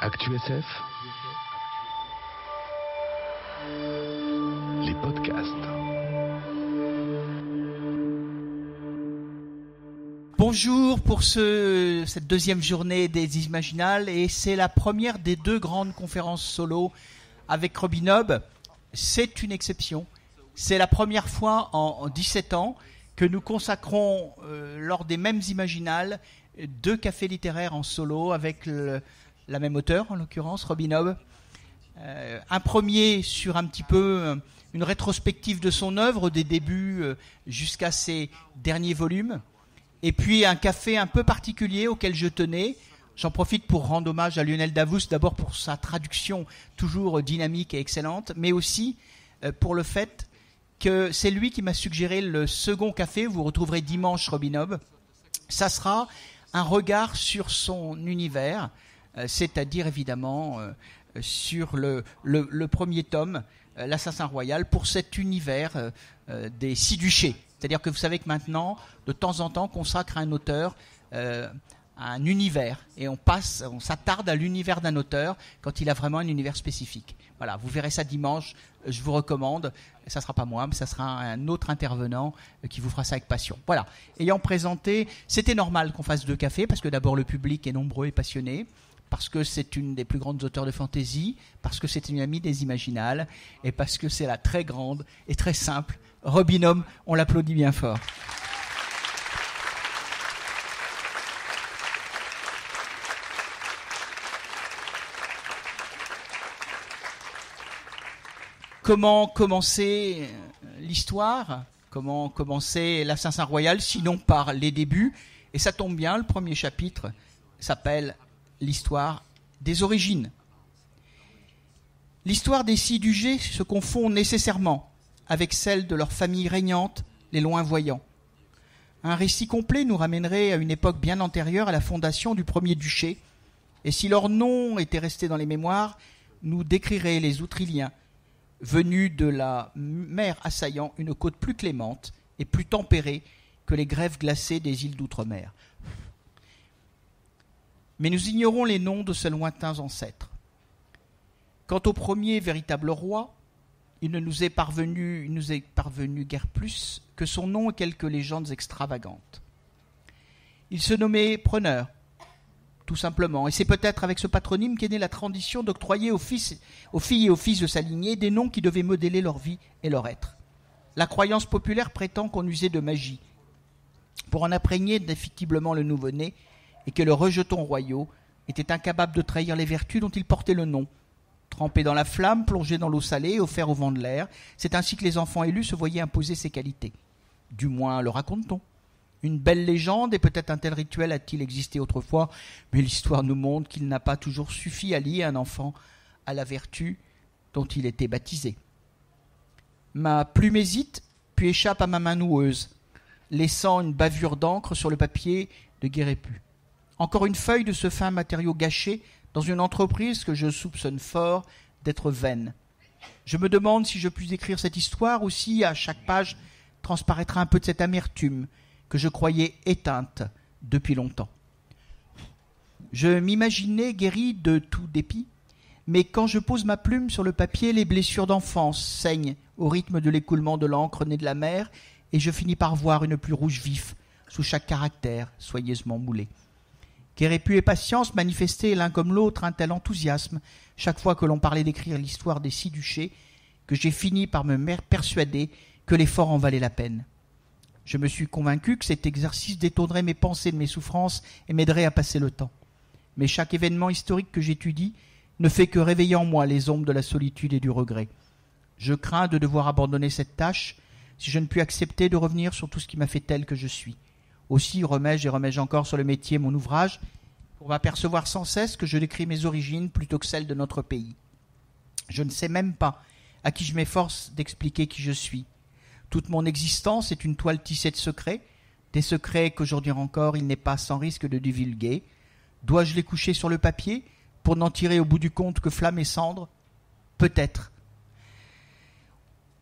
Actu SF, les podcasts. Bonjour pour cette deuxième journée des Imaginales, et c'est la première des deux grandes conférences solo avec Robin Hobb. C'est une exception. C'est la première fois en 17 ans que nous consacrons lors des mêmes Imaginales deux cafés littéraires en solo avec la même auteure, en l'occurrence Robin Hobb. Un premier sur un petit peu une rétrospective de son œuvre, des débuts jusqu'à ses derniers volumes. Et puis un café un peu particulier auquel je tenais. J'en profite pour rendre hommage à Lionel Davoust, d'abord pour sa traduction toujours dynamique et excellente, mais aussi pour le fait que c'est lui qui m'a suggéré le second café. Vous retrouverez dimanche Robin Hobb. Ça sera un regard sur son univers, c'est-à-dire évidemment sur le premier tome, l'Assassin Royal, pour cet univers des six duchés. C'est-à-dire que vous savez que maintenant, de temps en temps, on consacre à un auteur un univers, et on s'attarde à l'univers d'un auteur quand il a vraiment un univers spécifique. Voilà, vous verrez ça dimanche, je vous recommande. Ça ne sera pas moi, mais ça sera un autre intervenant qui vous fera ça avec passion. Voilà, ayant présenté, c'était normal qu'on fasse deux cafés, parce que d'abord le public est nombreux et passionné, parce que c'est une des plus grandes auteurs de fantasy, parce que c'est une amie des Imaginales, et parce que c'est la très grande et très simple Robin Hobb. On l'applaudit bien fort. Comment commencer l'histoire ? Comment commencer l'Assassin Royal, sinon par les débuts ? Et ça tombe bien, le premier chapitre s'appelle l'histoire des origines. L'histoire des six duchés se confond nécessairement avec celle de leur famille régnante, les Loinvoyants. Un récit complet nous ramènerait à une époque bien antérieure à la fondation du premier duché, et si leur nom était resté dans les mémoires, nous décrirait les Outriliens, venus de la mer assaillant une côte plus clémente et plus tempérée que les grèves glacées des îles d'outre-mer. Mais nous ignorons les noms de ces lointains ancêtres. Quant au premier véritable roi, il nous est parvenu guère plus que son nom et quelques légendes extravagantes. Il se nommait Preneur, tout simplement, et c'est peut-être avec ce patronyme qu'est née la tradition d'octroyer aux filles et aux fils de sa lignée des noms qui devaient modeler leur vie et leur être. La croyance populaire prétend qu'on usait de magie pour en imprégner définitivement le nouveau-né, et que le rejeton royaux était incapable de trahir les vertus dont il portait le nom. Trempé dans la flamme, plongé dans l'eau salée, offert au vent de l'air, c'est ainsi que les enfants élus se voyaient imposer ces qualités. Du moins le raconte-t-on. Une belle légende, et peut-être un tel rituel a-t-il existé autrefois, mais l'histoire nous montre qu'il n'a pas toujours suffi à lier un enfant à la vertu dont il était baptisé. Ma plume hésite, puis échappe à ma main noueuse, laissant une bavure d'encre sur le papier de Guérépu. Encore une feuille de ce fin matériau gâché dans une entreprise que je soupçonne fort d'être vaine. Je me demande si je puis écrire cette histoire ou si, à chaque page, transparaîtra un peu de cette amertume que je croyais éteinte depuis longtemps. Je m'imaginais guéri de tout dépit, mais quand je pose ma plume sur le papier, les blessures d'enfance saignent au rythme de l'écoulement de l'encre née de la mer, et je finis par voir une plus rouge vif sous chaque caractère soigneusement moulé. Guérépu et Patience manifestaient l'un comme l'autre un tel enthousiasme chaque fois que l'on parlait d'écrire l'histoire des six duchés que j'ai fini par me persuader que l'effort en valait la peine. Je me suis convaincu que cet exercice détournerait mes pensées de mes souffrances et m'aiderait à passer le temps. Mais chaque événement historique que j'étudie ne fait que réveiller en moi les ombres de la solitude et du regret. Je crains de devoir abandonner cette tâche si je ne puis accepter de revenir sur tout ce qui m'a fait tel que je suis. Aussi remets-je et remets-je encore sur le métier mon ouvrage pour m'apercevoir sans cesse que je décris mes origines plutôt que celles de notre pays. Je ne sais même pas à qui je m'efforce d'expliquer qui je suis. Toute mon existence est une toile tissée de secrets, des secrets qu'aujourd'hui encore il n'est pas sans risque de divulguer. Dois-je les coucher sur le papier pour n'en tirer au bout du compte que flamme et cendre ? Peut-être.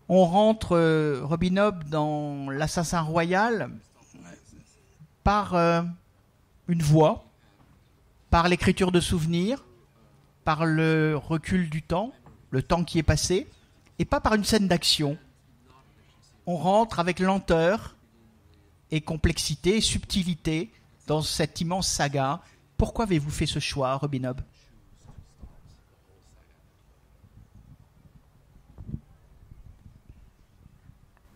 On rentre Robin Hobb dans l'Assassin Royal par une voix, par l'écriture de souvenirs, par le recul du temps, le temps qui est passé, et pas par une scène d'action. On rentre avec lenteur et complexité et subtilité dans cette immense saga. Pourquoi avez-vous fait ce choix, Robin Hobb?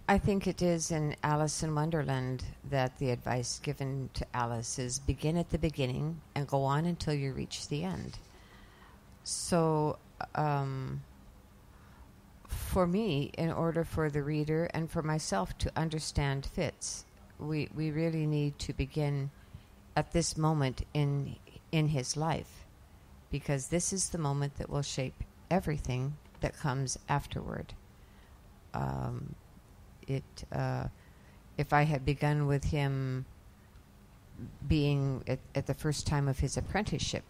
I think it is in Alice in Wonderland that the advice given to Alice is begin at the beginning and go on until you reach the end. So, for me, in order for the reader and for myself to understand Fitz, we really need to begin at this moment in his life, because this is the moment that will shape everything that comes afterward. If I had begun with him being at the first time of his apprenticeship,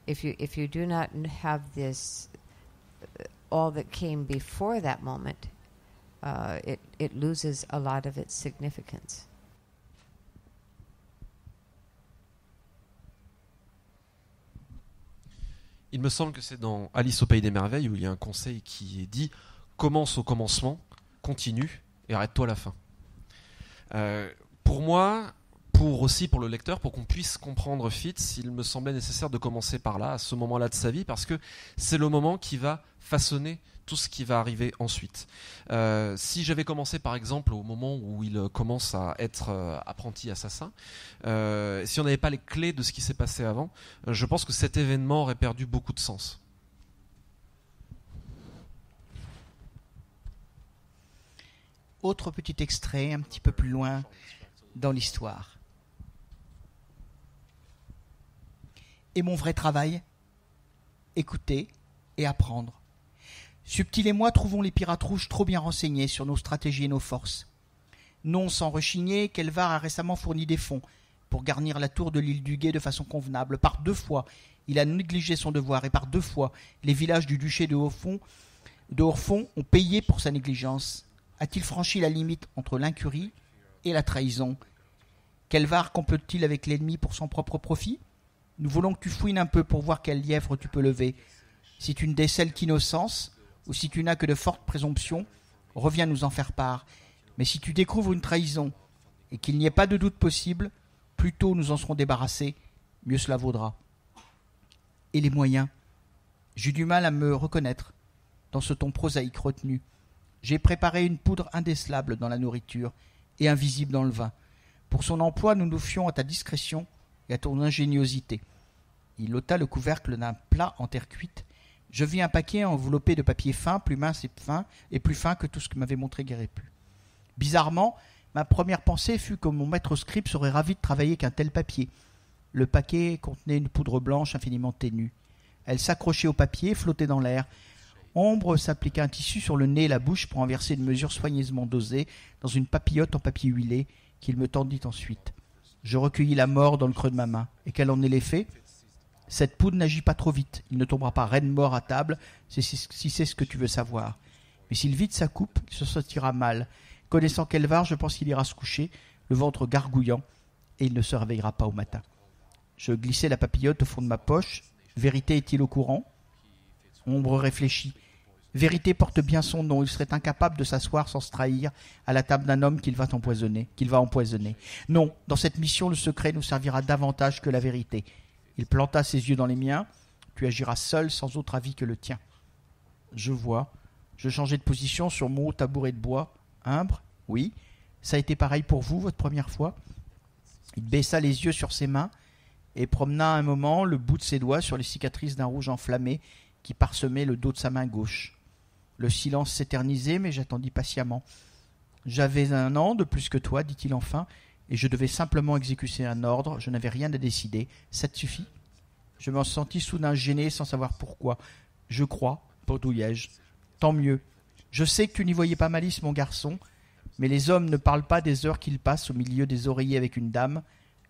if you do not have this, all that came before that moment, it loses a lot of its significance. Il me semble que c'est dans Alice au Pays des Merveilles où il y a un conseil qui est dit « Commence au commencement, continue et arrête-toi à la fin ». Pour moi, pour le lecteur, pour qu'on puisse comprendre Fitz, il me semblait nécessaire de commencer par là, à ce moment-là de sa vie, parce que c'est le moment qui va façonner tout ce qui va arriver ensuite. Si j'avais commencé par exemple au moment où il commence à être apprenti assassin, si on n'avait pas les clés de ce qui s'est passé avant, je pense que cet événement aurait perdu beaucoup de sens. Autre petit extrait, un petit peu plus loin dans l'histoire. Et mon vrai travail, écouter et apprendre. Subtil et moi trouvons les pirates rouges trop bien renseignés sur nos stratégies et nos forces. Non sans rechigner, Kelvar a récemment fourni des fonds pour garnir la tour de l'île du Guet de façon convenable. Par 2 fois, il a négligé son devoir, et par 2 fois, les villages du duché de Orfond ont payé pour sa négligence. A-t-il franchi la limite entre l'incurie et la trahison? Kelvar complote-t-il avec l'ennemi pour son propre profit? Nous voulons que tu fouines un peu pour voir quel lièvre tu peux lever. Si tu ne décèles qu'innocence, ou si tu n'as que de fortes présomptions, reviens nous en faire part. Mais si tu découvres une trahison, et qu'il n'y ait pas de doute possible, plus tôt nous en serons débarrassés, mieux cela vaudra. Et les moyens? J'eus du mal à me reconnaître dans ce ton prosaïque retenu. J'ai préparé une poudre indécelable dans la nourriture et invisible dans le vin. Pour son emploi, nous nous fions à ta discrétion et à ton ingéniosité. Il ôta le couvercle d'un plat en terre cuite. Je vis un paquet enveloppé de papier fin, plus mince et plus fin que tout ce que m'avait montré Guérépu. Bizarrement, ma première pensée fut que mon maître scribe serait ravi de travailler qu'un tel papier. Le paquet contenait une poudre blanche infiniment ténue. Elle s'accrochait au papier, flottait dans l'air. Ombre s'appliqua un tissu sur le nez et la bouche pour en verser une mesure soigneusement dosée dans une papillote en papier huilé qu'il me tendit ensuite. Je recueillis la mort dans le creux de ma main. Et quel en est l'effet? Cette poudre n'agit pas trop vite. Il ne tombera pas raide mort à table, si c'est ce que tu veux savoir. Mais s'il vide sa coupe, il se sentira mal. Connaissant Kelvar, je pense qu'il ira se coucher, le ventre gargouillant, et il ne se réveillera pas au matin. Je glissai la papillote au fond de ma poche. Vérité est-il au courant? Ombre réfléchit. Vérité porte bien son nom. Il serait incapable de s'asseoir sans se trahir à la table d'un homme qu'il va empoisonner. Non, dans cette mission, le secret nous servira davantage que la vérité. Il planta ses yeux dans les miens. Tu agiras seul, sans autre avis que le tien. Je vois. Je changeai de position sur mon haut tabouret de bois. Humbre? Oui. Ça a été pareil pour vous, votre première fois? Il baissa les yeux sur ses mains et promena un moment le bout de ses doigts sur les cicatrices d'un rouge enflammé qui parsemait le dos de sa main gauche. Le silence s'éternisait, mais j'attendis patiemment. J'avais 1 an de plus que toi, dit-il enfin, et je devais simplement exécuter un ordre. Je n'avais rien à décider. Ça te suffit? Je me sentis soudain gêné sans savoir pourquoi. Je crois, bredouillai-je. Tant mieux. Je sais que tu n'y voyais pas malice, mon garçon, mais les hommes ne parlent pas des heures qu'ils passent au milieu des oreillers avec une dame,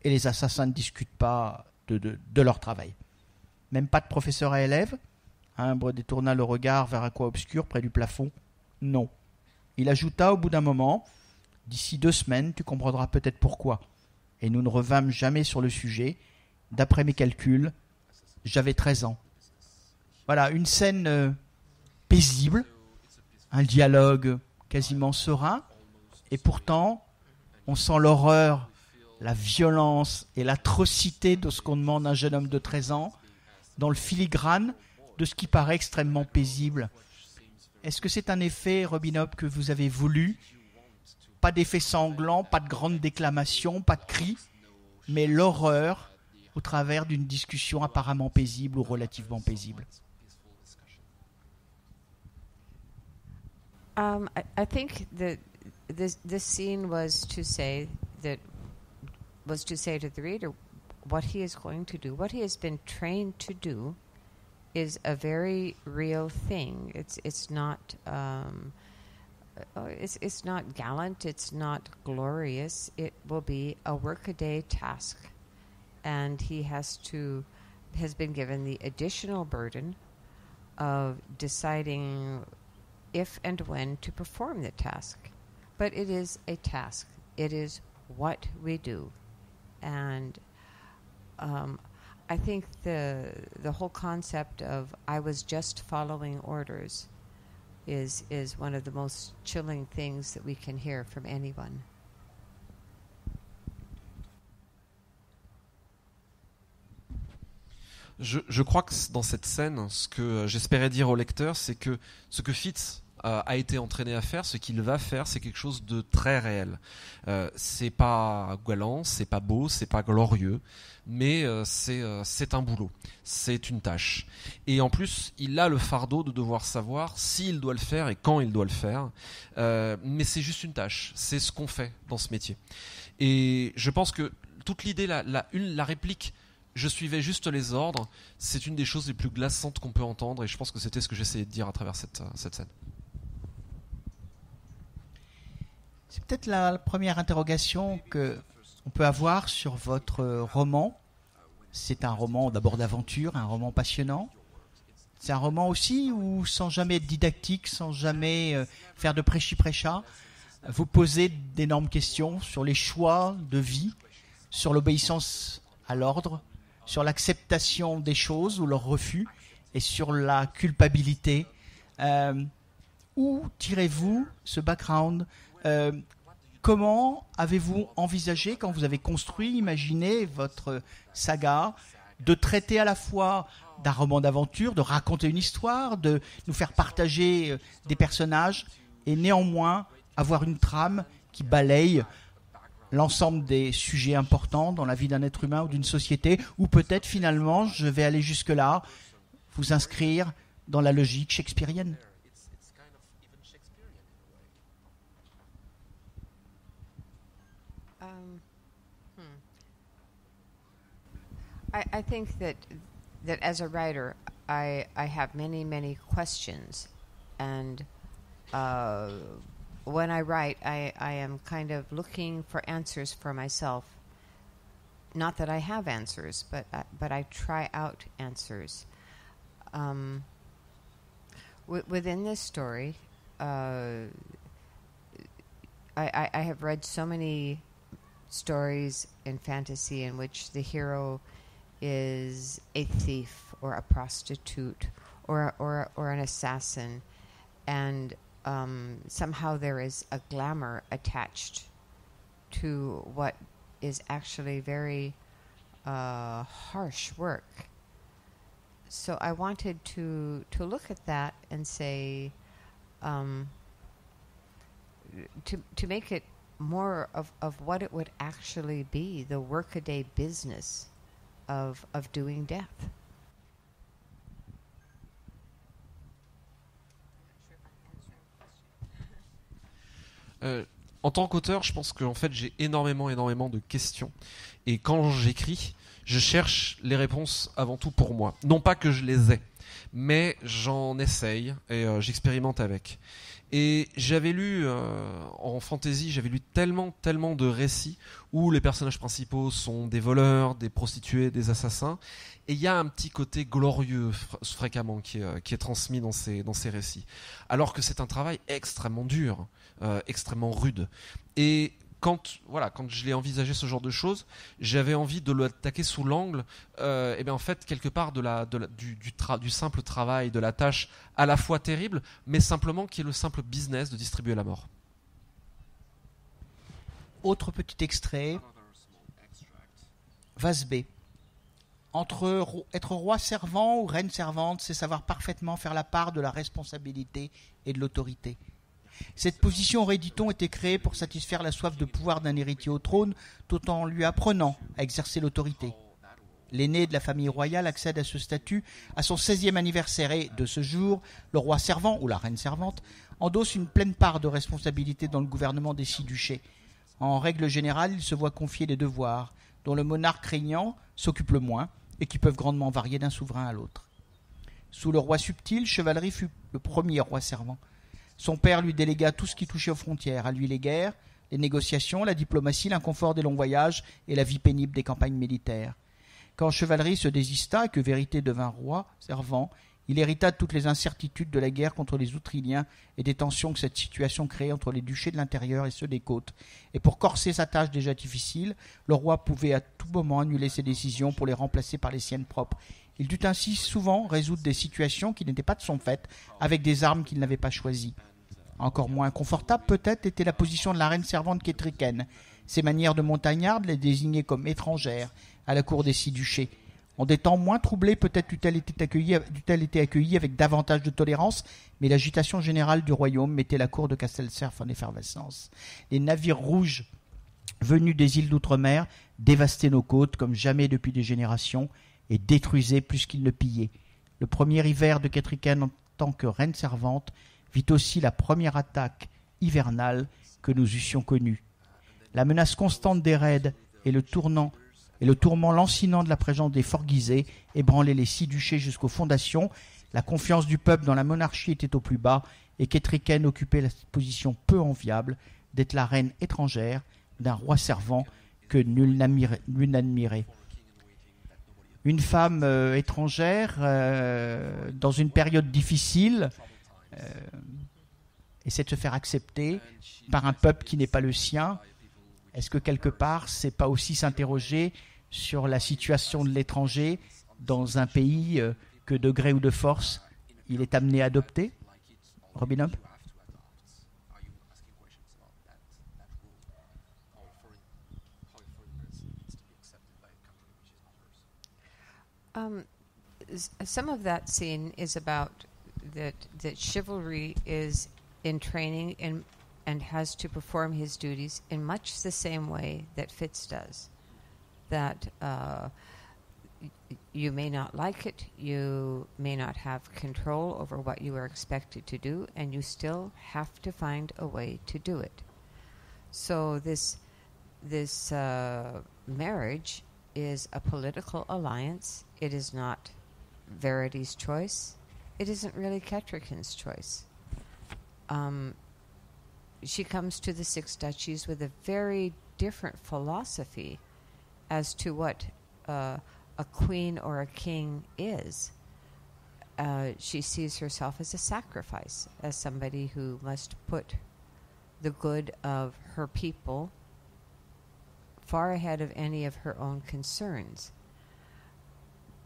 et les assassins ne discutent pas de leur travail. Même pas de professeur à élève? Humbre détourna le regard vers un coin obscur près du plafond. Non. Il ajouta au bout d'un moment, « D'ici 2 semaines, tu comprendras peut-être pourquoi. » Et nous ne revînmes jamais sur le sujet. D'après mes calculs, j'avais 13 ans. Voilà, une scène paisible, un dialogue quasiment serein, et pourtant, on sent l'horreur, la violence et l'atrocité de ce qu'on demande à un jeune homme de 13 ans, dans le filigrane de ce qui paraît extrêmement paisible. Est-ce que c'est un effet, Robin Hobb, que vous avez voulu? Pas d'effet sanglant, pas de grande déclamation, pas de cris, mais l'horreur au travers d'une discussion apparemment paisible ou relativement paisible. I think that this scene was to say to the reader what he is going to do, what he has been trained to do, is a very real thing. It's not gallant. It's not glorious. It will be a workaday task, and he has been given the additional burden of deciding if and when to perform the task. But it is a task. It is what we do, and I think the whole concept of "I was just following orders" is one of the most chilling things that we can hear from anyone. Je crois que dans cette scène, ce que j'espérais dire au lecteur, c'est que ce que Fitz a été entraîné à faire, ce qu'il va faire, c'est quelque chose de très réel. C'est pas galant, c'est pas beau, c'est pas glorieux, mais c'est un boulot, c'est une tâche. Et en plus, il a le fardeau de devoir savoir s'il doit le faire et quand il doit le faire. Mais c'est juste une tâche, c'est ce qu'on fait dans ce métier. Et je pense que toute l'idée, la réplique, je suivais juste les ordres, c'est une des choses les plus glaçantes qu'on peut entendre, et je pense que c'était ce que j'essayais de dire à travers cette scène. C'est peut-être la première interrogation qu'on peut avoir sur votre roman. C'est un roman d'abord d'aventure, un roman passionnant. C'est un roman aussi où, sans jamais être didactique, sans jamais faire de prêchi-prêcha, vous posez d'énormes questions sur les choix de vie, sur l'obéissance à l'ordre, sur l'acceptation des choses ou leur refus, et sur la culpabilité. Où tirez-vous ce background? Comment avez-vous envisagé, quand vous avez construit, imaginé votre saga, de traiter à la fois d'un roman d'aventure, de raconter une histoire, de nous faire partager des personnages, et néanmoins avoir une trame qui balaye l'ensemble des sujets importants dans la vie d'un être humain ou d'une société, ou peut-être finalement, je vais aller jusque-là, vous inscrire dans la logique shakespearienne? I think that as a writer, I have many questions, and when I write, I am kind of looking for answers for myself. Not that I have answers, but I try out answers. Within this story, I have read so many stories in fantasy in which the hero is a thief or a prostitute or an assassin, and somehow there is a glamour attached to what is actually very harsh work. So I wanted to look at that and say, to make it more of what it would actually be, the workaday business of doing death. En tant qu'auteur, je pense qu'en fait j'ai énormément de questions, et quand j'écris, je cherche les réponses avant tout pour moi. Non pas que je les ai, mais j'en essaye et j'expérimente avec. Et j'avais lu en fantasy, j'avais lu tellement de récits où les personnages principaux sont des voleurs, des prostituées, des assassins, et il y a un petit côté glorieux fréquemment qui est transmis dans ces récits, alors que c'est un travail extrêmement dur, extrêmement rude. Et quand je l'ai envisagé ce genre de choses, j'avais envie de l'attaquer sous l'angle, en fait, quelque part du simple travail, de la tâche à la fois terrible, mais simplement qui est le simple business de distribuer la mort. Autre petit extrait, Vase B. Être roi servant ou reine servante, c'est savoir parfaitement faire la part de la responsabilité et de l'autorité. Cette position, aurait, dit-on, été créée pour satisfaire la soif de pouvoir d'un héritier au trône, tout en lui apprenant à exercer l'autorité. L'aîné de la famille royale accède à ce statut à son 16e anniversaire et, de ce jour, le roi servant ou la reine servante endosse une pleine part de responsabilité dans le gouvernement des 6 duchés. En règle générale, il se voit confier des devoirs dont le monarque régnant s'occupe le moins et qui peuvent grandement varier d'un souverain à l'autre. Sous le roi subtil, Chevalerie fut le premier roi servant. Son père lui délégua tout ce qui touchait aux frontières, à lui les guerres, les négociations, la diplomatie, l'inconfort des longs voyages et la vie pénible des campagnes militaires. Quand Chevalerie se désista et que Vérité devint roi servant, il hérita de toutes les incertitudes de la guerre contre les Outriliens et des tensions que cette situation créait entre les duchés de l'intérieur et ceux des côtes. Et pour corser sa tâche déjà difficile, le roi pouvait à tout moment annuler ses décisions pour les remplacer par les siennes propres. Il dut ainsi souvent résoudre des situations qui n'étaient pas de son fait, avec des armes qu'il n'avait pas choisies. Encore moins confortable peut-être était la position de la reine servante Kétriken. Ses manières de montagnarde les désignaient comme étrangères à la cour des 6 duchés. En des temps moins troublés, peut-être eût-elle été accueillie avec davantage de tolérance, mais l'agitation générale du royaume mettait la cour de Castelcerf en effervescence. Les navires rouges venus des îles d'outre-mer dévastaient nos côtes comme jamais depuis des générations et détruisaient plus qu'ils ne pillaient. Le premier hiver de Kétriken en tant que reine servante vit aussi la première attaque hivernale que nous eussions connue. La menace constante des raids et le tourment lancinant de la présence des forts guisés ébranlaient les 6 duchés jusqu'aux fondations. La confiance du peuple dans la monarchie était au plus bas et Kétriken occupait la position peu enviable d'être la reine étrangère d'un roi servant que nul n'admirait. Une femme étrangère dans une période difficile essaie de se faire accepter par un peuple qui n'est pas le sien. Est-ce que quelque part, c'est pas aussi s'interroger sur la situation de l'étranger dans un pays que de gré ou de force, il est amené à adopter? Robin Hood? Some of that scene is about that chivalry is in training and has to perform his duties in much the same way that Fitz does. That you may not like it, you may not have control over what you are expected to do, and you still have to find a way to do it. So this marriage is a political alliance. It is not Verity's choice. It isn't really Ketrikin's choice. She comes to the 6 duchies with a very different philosophy as to what a queen or a king is. She sees herself as a sacrifice, as somebody who must put the good of her people far ahead of any of her own concerns.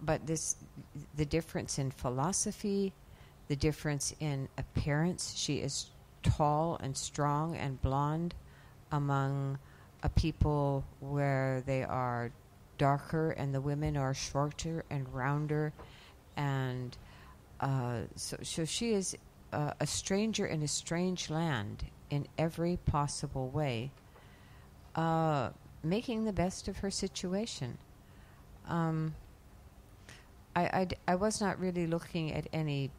But the difference in philosophy, the difference in appearance, she is tall and strong and blonde among a people where they are darker and the women are shorter and rounder, and so she is a stranger in a strange land in every possible way, making the best of her situation. I was not really looking at any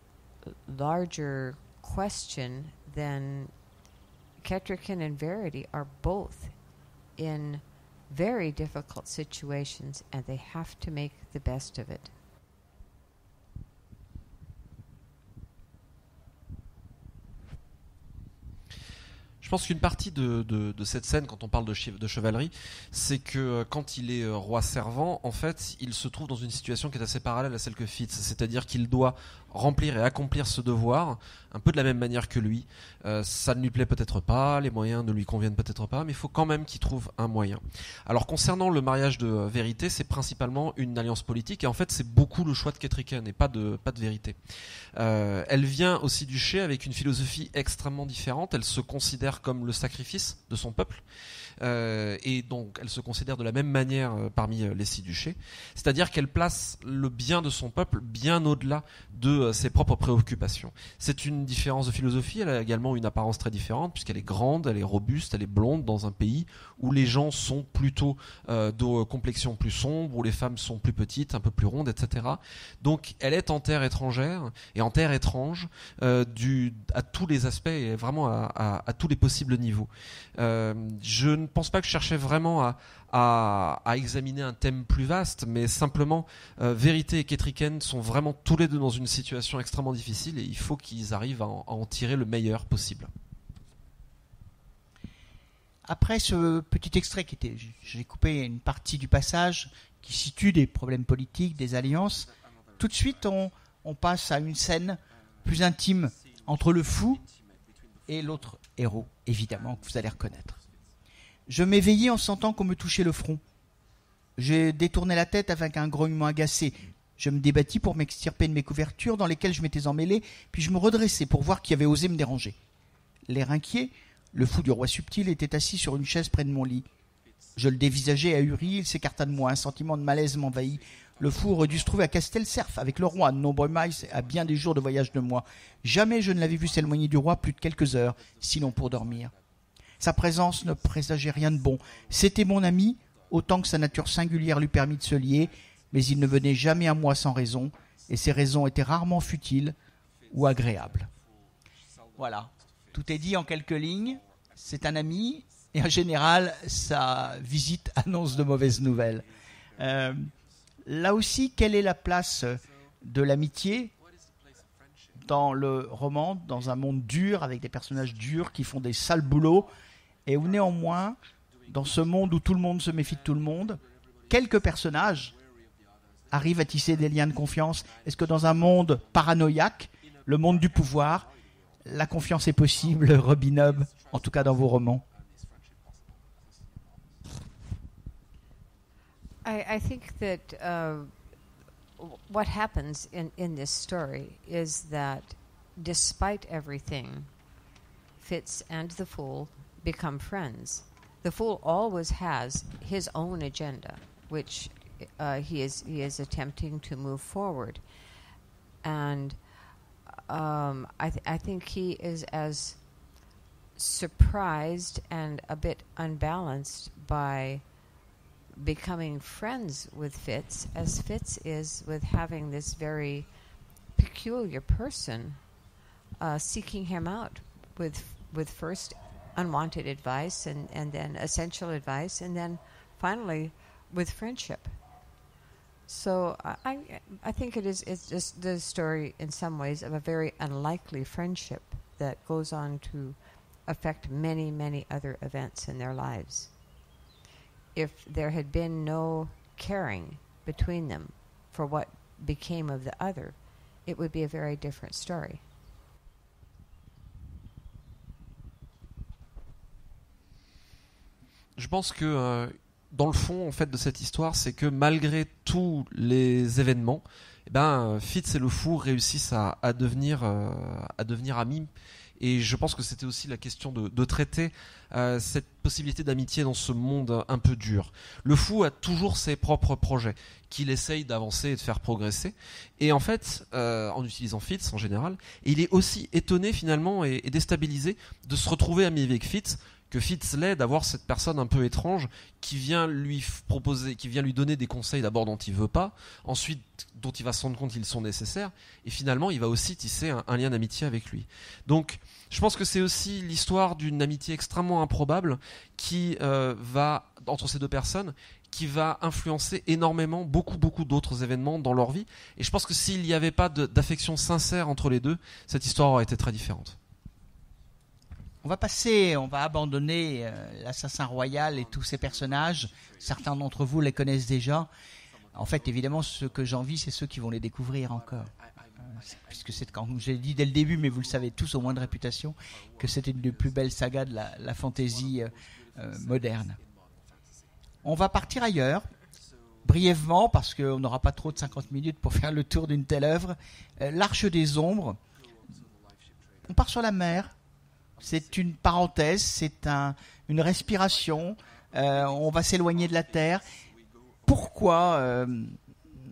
larger question than Ketrikin and Verity are both in very difficult situations, and they have to make the best of it. Je pense qu'une partie de cette scène, quand on parle de chevalerie, c'est que quand il est roi servant, en fait, il se trouve dans une situation qui est assez parallèle à celle que Fitz, c'est-à-dire qu'il doit remplir et accomplir ce devoir un peu de la même manière que lui. Ça ne lui plaît peut-être pas, les moyens ne lui conviennent peut-être pas, mais il faut quand même qu'il trouve un moyen. Alors concernant le mariage de Vérité, c'est principalement une alliance politique, et en fait c'est beaucoup le choix de Ketriken et pas de Vérité. Elle vient au Duché avec une philosophie extrêmement différente. Elle se considère comme le sacrifice de son peuple, et donc elle se considère de la même manière parmi les six duchés, c'est-à-dire qu'elle place le bien de son peuple bien au-delà de ses propres préoccupations. C'est une différence de philosophie. Elle a également une apparence très différente puisqu'elle est grande, elle est robuste, elle est blonde dans un pays où les gens sont plutôt de complexion plus sombre, où les femmes sont plus petites, un peu plus rondes, etc. Donc elle est en terre étrangère et en terre étrange à tous les aspects et vraiment à tous les possibles niveaux. Je ne pense pas que je cherchais vraiment à examiner un thème plus vaste, mais simplement Vérité et Ketriken sont vraiment tous les deux dans une situation extrêmement difficile et il faut qu'ils arrivent à en tirer le meilleur possible. Après ce petit extrait j'ai coupé une partie du passage qui situe des problèmes politiques, des alliances. Tout de suite, on passe à une scène plus intime entre le fou et l'autre héros, évidemment, que vous allez reconnaître. Je m'éveillai en sentant qu'on me touchait le front. J'ai détourné la tête avec un grognement agacé. Je me débattis pour m'extirper de mes couvertures dans lesquelles je m'étais emmêlé, puis je me redressai pour voir qui avait osé me déranger. L'air inquiet, le fou du roi subtil était assis sur une chaise près de mon lit. Je le dévisageai ahuri, il s'écarta de moi, un sentiment de malaise m'envahit. Le fou aurait dû se trouver à Castelcerf avec le roi, de nombreux miles à bien des jours de voyage de moi. Jamais je ne l'avais vu s'éloigner du roi plus de quelques heures, sinon pour dormir. Sa présence ne présageait rien de bon. C'était mon ami, autant que sa nature singulière lui permit de se lier, mais il ne venait jamais à moi sans raison, et ces raisons étaient rarement futiles ou agréables. Voilà, tout est dit en quelques lignes. C'est un ami, et en général, sa visite annonce de mauvaises nouvelles. Là aussi, quelle est la place de l'amitié dans le roman, dans un monde dur, avec des personnages durs qui font des sales boulots, et où néanmoins, dans ce monde où tout le monde se méfie de tout le monde, quelques personnages arrivent à tisser des liens de confiance. Est-ce que dans un monde paranoïaque, le monde du pouvoir, la confiance est possible, Robin Hobb, en tout cas dans vos romans? I think that what happens in this story is that despite everything, Fitz and the Fool become friends. The Fool always has his own agenda, which he is attempting to move forward. And I think he is as surprised and a bit unbalanced by becoming friends with Fitz as Fitz is with having this very peculiar person seeking him out with first unwanted advice and then essential advice and then finally with friendship. So I think it's just the story in some ways of a very unlikely friendship that goes on to affect many, many other events in their lives. If there had been no caring between them for what became of the other, it would be a very different story. Je pense que dans le fond en fait de cette histoire, c'est que malgré tous les événements, Fitz et le fou réussissent à devenir amis. Et je pense que c'était aussi la question de traiter cette possibilité d'amitié dans ce monde un peu dur. Le fou a toujours ses propres projets qu'il essaye d'avancer et de faire progresser. Et en fait, en utilisant Fitz en général, il est aussi étonné finalement et déstabilisé de se retrouver ami avec Fitz, que Fitz l'aide d'avoir cette personne un peu étrange qui vient lui proposer, qui vient lui donner des conseils d'abord dont il veut pas, ensuite dont il va se rendre compte qu'ils sont nécessaires, et finalement il va aussi tisser un lien d'amitié avec lui. Donc je pense que c'est aussi l'histoire d'une amitié extrêmement improbable qui va, entre ces deux personnes, qui va influencer énormément beaucoup d'autres événements dans leur vie, et je pense que s'il n'y avait pas d'affection sincère entre les deux, cette histoire aurait été très différente. On va abandonner l'assassin royal et tous ses personnages. Certains d'entre vous les connaissent déjà. En fait, évidemment, ceux que j'envie, c'est ceux qui vont les découvrir encore. Puisque c'est, comme j'ai dit dès le début, mais vous le savez tous au moins de réputation, que c'était une des plus belles sagas de la fantasy moderne. On va partir ailleurs, brièvement, parce qu'on n'aura pas trop de 50 minutes pour faire le tour d'une telle œuvre. L'Arche des Ombres. On part sur la mer. C'est une parenthèse, c'est une respiration. On va s'éloigner de la terre. Pourquoi,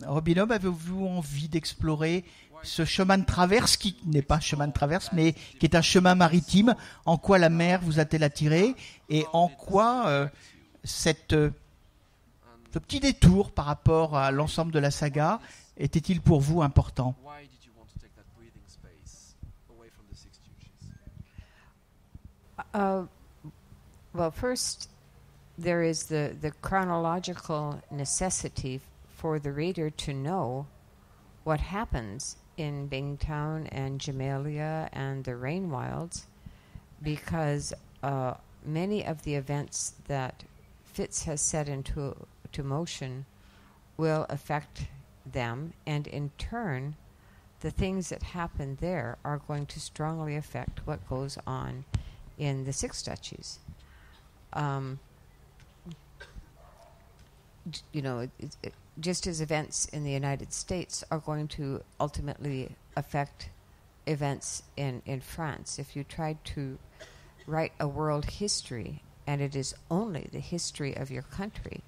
Robin Hobb, avez-vous envie d'explorer ce chemin de traverse, qui n'est pas un chemin de traverse, mais qui est un chemin maritime? En quoi la mer vous a-t-elle attiré? Et en quoi ce petit détour par rapport à l'ensemble de la saga était-il pour vous important? Well, first, there is the chronological necessity for the reader to know what happens in Bingtown and Jamalia and the Rainwilds, because many of the events that Fitz has set into motion will affect them, and in turn, the things that happen there are going to strongly affect what goes on in the Six Duchies. Just as events in the United States are going to ultimately affect events in France. If you tried to write a world history and it is only the history of your country,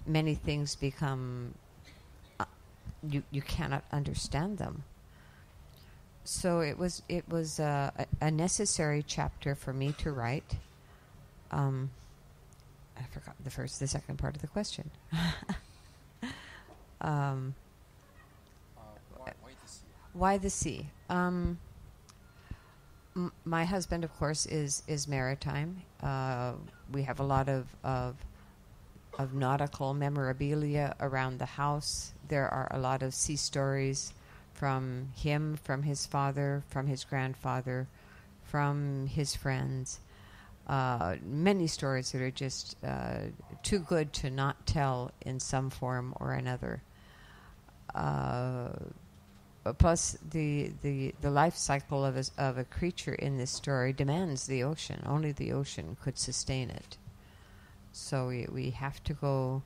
many things become, you cannot understand them. So it was a necessary chapter for me to write. I forgot the second part of the question. Why the sea? My husband, of course, is maritime. We have a lot of nautical memorabilia around the house. There are a lot of sea stories from him, from his father, from his grandfather, from his friends. Many stories that are just too good to not tell in some form or another. Plus, the life cycle of a creature in this story demands the ocean. Only the ocean could sustain it. So we have to go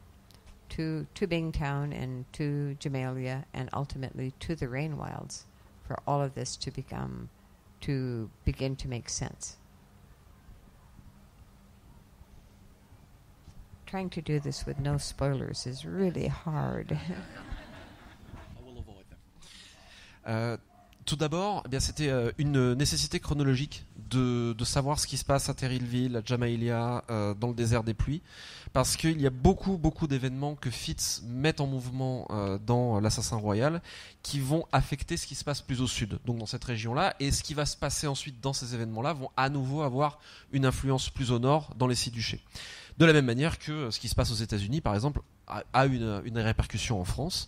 to Bingtown and to Jamalia and ultimately to the Rainwilds for all of this to begin to make sense. Trying to do this with no spoilers is really hard. Tout d'abord, eh bien, c'était une nécessité chronologique de savoir ce qui se passe à Terrillville, à Jamalia, dans le désert des pluies, parce qu'il y a beaucoup d'événements que Fitz met en mouvement dans l'Assassin Royal qui vont affecter ce qui se passe plus au sud, donc dans cette région-là, et ce qui va se passer ensuite dans ces événements-là vont à nouveau avoir une influence plus au nord dans les six duchés. De la même manière que ce qui se passe aux États-Unis, par exemple, a une répercussion en France.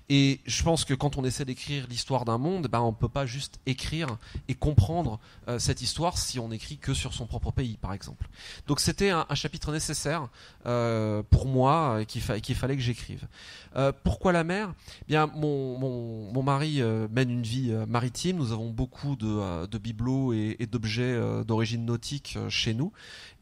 Et je pense que quand on essaie d'écrire l'histoire d'un monde, on ne peut pas juste écrire et comprendre cette histoire si on écrit que sur son propre pays, par exemple. Donc c'était un chapitre nécessaire pour moi qu'il fallait que j'écrive. Pourquoi la mer ? Bien, mon mari mène une vie maritime. Nous avons beaucoup de bibelots et d'objets d'origine nautique chez nous.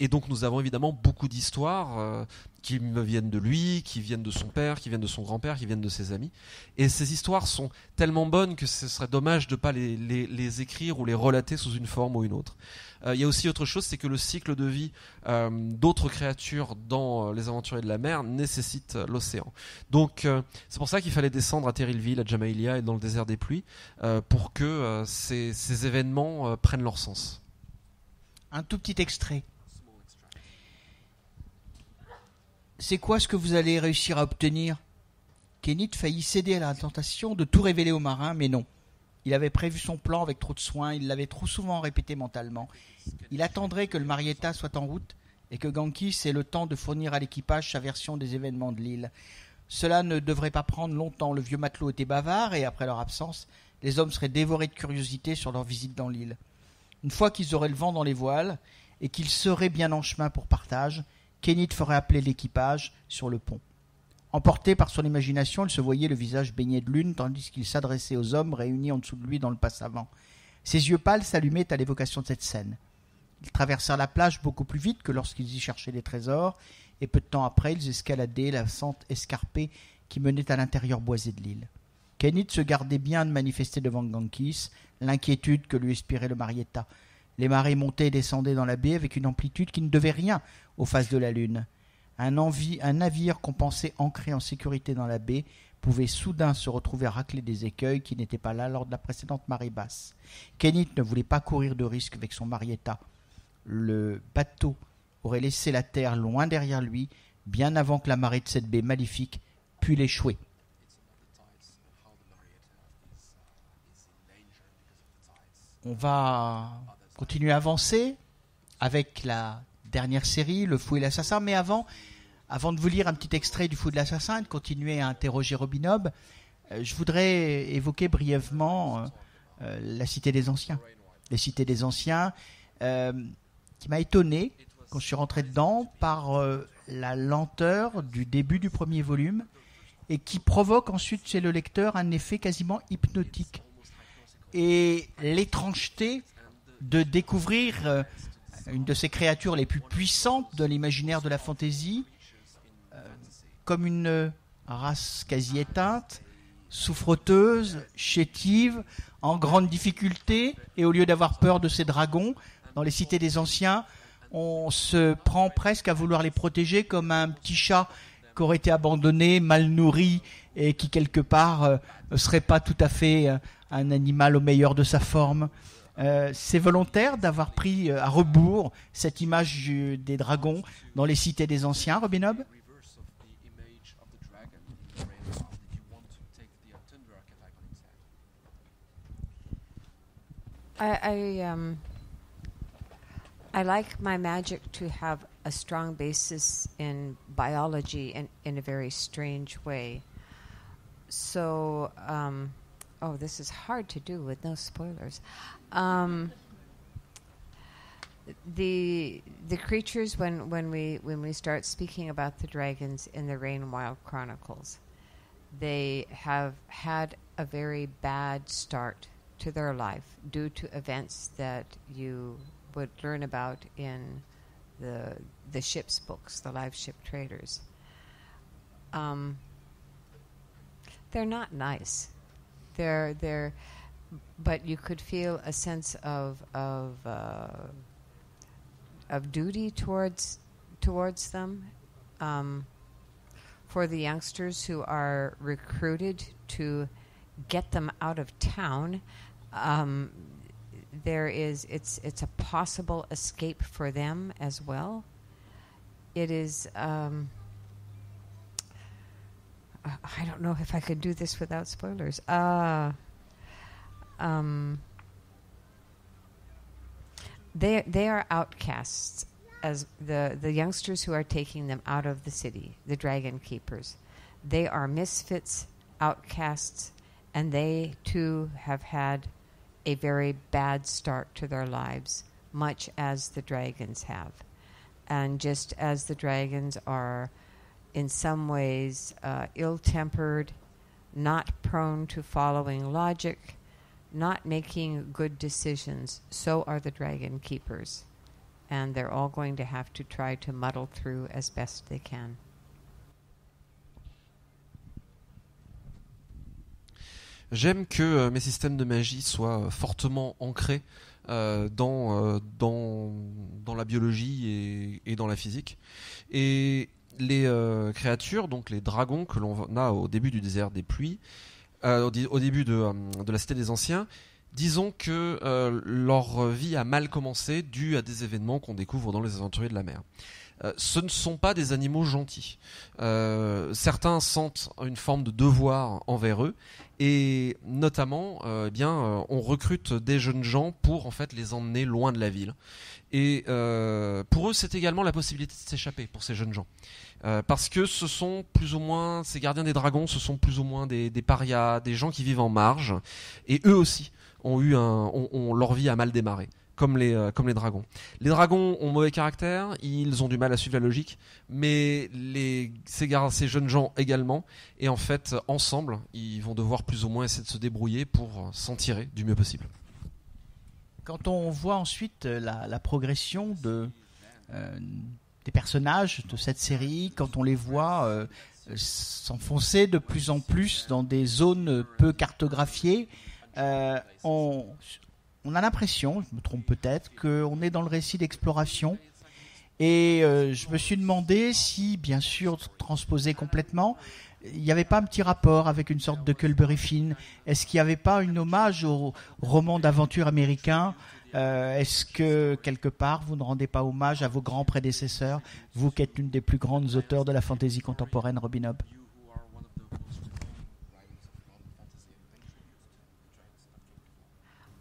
Et donc nous avons évidemment beaucoup d'histoires qui me viennent de lui, qui viennent de son père, qui viennent de son grand-père, qui viennent de ses amis. Et ces histoires sont tellement bonnes que ce serait dommage de ne pas les écrire ou les relater sous une forme ou une autre. Il y a aussi autre chose, c'est que le cycle de vie d'autres créatures dans les aventuriers de la mer nécessite l'océan. Donc c'est pour ça qu'il fallait descendre à Terrillville, à Jamalia et dans le désert des pluies pour que ces événements prennent leur sens. Un tout petit extrait. C'est quoi ce que vous allez réussir à obtenir ? Kenneth faillit céder à la tentation de tout révéler aux marins, mais non. Il avait prévu son plan avec trop de soin, il l'avait trop souvent répété mentalement. Il attendrait que le Marietta soit en route et que Gankis ait le temps de fournir à l'équipage sa version des événements de l'île. Cela ne devrait pas prendre longtemps, le vieux matelot était bavard et après leur absence, les hommes seraient dévorés de curiosité sur leur visite dans l'île. Une fois qu'ils auraient le vent dans les voiles et qu'ils seraient bien en chemin pour partage, Kenneth ferait appeler l'équipage sur le pont. Emporté par son imagination, il se voyait le visage baigné de lune tandis qu'il s'adressait aux hommes réunis en dessous de lui dans le passe-avant. Ses yeux pâles s'allumaient à l'évocation de cette scène. Ils traversèrent la plage beaucoup plus vite que lorsqu'ils y cherchaient des trésors, et peu de temps après, ils escaladaient la sente escarpée qui menait à l'intérieur boisé de l'île. Kenneth se gardait bien de manifester devant Gankis l'inquiétude que lui inspirait le Marietta. Les marées montaient et descendaient dans la baie avec une amplitude qui ne devait rien aux phases de la lune. Un navire qu'on pensait ancré en sécurité dans la baie pouvait soudain se retrouver raclé des écueils qui n'étaient pas là lors de la précédente marée basse. Kenneth ne voulait pas courir de risque avec son Marietta. Le bateau aurait laissé la terre loin derrière lui, bien avant que la marée de cette baie maléfique pût l'échouer. On va continuer à avancer avec la dernière série, Le Fou et l'Assassin, mais avant de vous lire un petit extrait du Fou et de l'Assassin et de continuer à interroger Robin Hobb, je voudrais évoquer brièvement la Cité des Anciens. Les Cités des Anciens, qui m'a étonné quand je suis rentré dedans par la lenteur du début du premier volume et qui provoque ensuite chez le lecteur un effet quasiment hypnotique. Et l'étrangeté de découvrir une de ces créatures les plus puissantes de l'imaginaire de la fantaisie, comme une race quasi éteinte, souffreteuse, chétive, en grande difficulté, et au lieu d'avoir peur de ces dragons, dans les cités des anciens, on se prend presque à vouloir les protéger comme un petit chat qui aurait été abandonné, mal nourri, et qui quelque part ne serait pas tout à fait un animal au meilleur de sa forme. C'est volontaire d'avoir pris à rebours cette image des dragons dans les cités des anciens, Robin Hobb? I like my magic to have a strong basis in biology and in a very strange way. So, this is hard to do with no spoilers. The creatures when we start speaking about the dragons in the Rain Wild Chronicles, they have had a very bad start to their life due to events that you would learn about in the ship's books, the Live Ship Traders. They're not nice. But you could feel a sense of duty towards them. For the youngsters who are recruited to get them out of town, it's a possible escape for them as well. It is. I don't know if I could do this without spoilers. They are outcasts, as the youngsters who are taking them out of the city, the Dragon Keepers. They are misfits, outcasts, and they too have had a very bad start to their lives, much as the dragons have. And just as the dragons are in some ways ill-tempered, not prone to following logic, not making good decisions, so are the Dragon Keepers. And they're all going to have to try to muddle through as best they can. J'aime que mes systèmes de magie soient fortement ancrés dans la biologie et dans la physique. Et les créatures, donc les dragons que l'on a au début du désert des pluies, au début de la cité des anciens, disons que leur vie a mal commencé dû à des événements qu'on découvre dans les aventuriers de la mer. Ce ne sont pas des animaux gentils. Certains sentent une forme de devoir envers eux, et notamment, on recrute des jeunes gens pour en fait les emmener loin de la ville. Et pour eux, c'est également la possibilité de s'échapper pour ces jeunes gens, parce que ce sont plus ou moins ces gardiens des dragons, ce sont plus ou moins des parias, des gens qui vivent en marge, et eux aussi ont leur vie a mal démarré comme les dragons. Les dragons ont mauvais caractère, ils ont du mal à suivre la logique, mais ces jeunes gens également, et en fait, ensemble, ils vont devoir plus ou moins essayer de se débrouiller pour s'en tirer du mieux possible. Quand on voit ensuite la progression des personnages de cette série, quand on les voit s'enfoncer de plus en plus dans des zones peu cartographiées, on a l'impression, je me trompe peut-être, qu'on est dans le récit d'exploration. Et je me suis demandé si, bien sûr, transposé complètement, il n'y avait pas un petit rapport avec une sorte de Huckleberry Finn. Est-ce qu'il n'y avait pas un hommage au roman d'aventure américain? Est-ce que, quelque part, vous ne rendez pas hommage à vos grands prédécesseurs, vous qui êtes l'une des plus grandes auteurs de la fantasy contemporaine, Robin Hobb?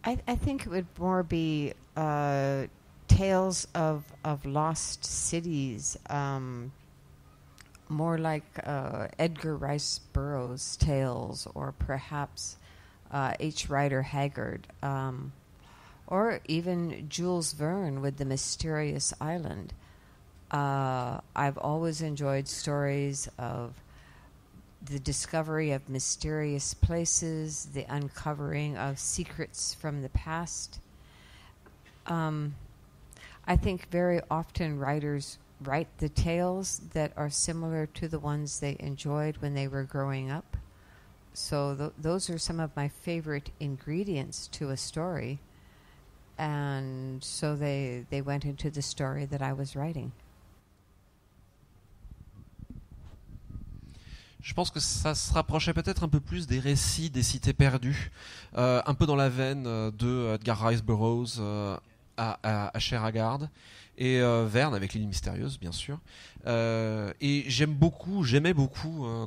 I think it would more be tales of lost cities, more like Edgar Rice Burroughs' tales, or perhaps H. Rider Haggard, or even Jules Verne with The Mysterious Island. I've always enjoyed stories of the discovery of mysterious places, the uncovering of secrets from the past. I think very often writers write the tales that are similar to the ones they enjoyed when they were growing up. So those are some of my favorite ingredients to a story. And so they went into the story that I was writing. Je pense que ça se rapprochait peut-être un peu plus des récits des cités perdues, un peu dans la veine de Edgar Rice Burroughs, à H.R. Haggard, et Verne avec l'île mystérieuse, bien sûr. Et j'aimais beaucoup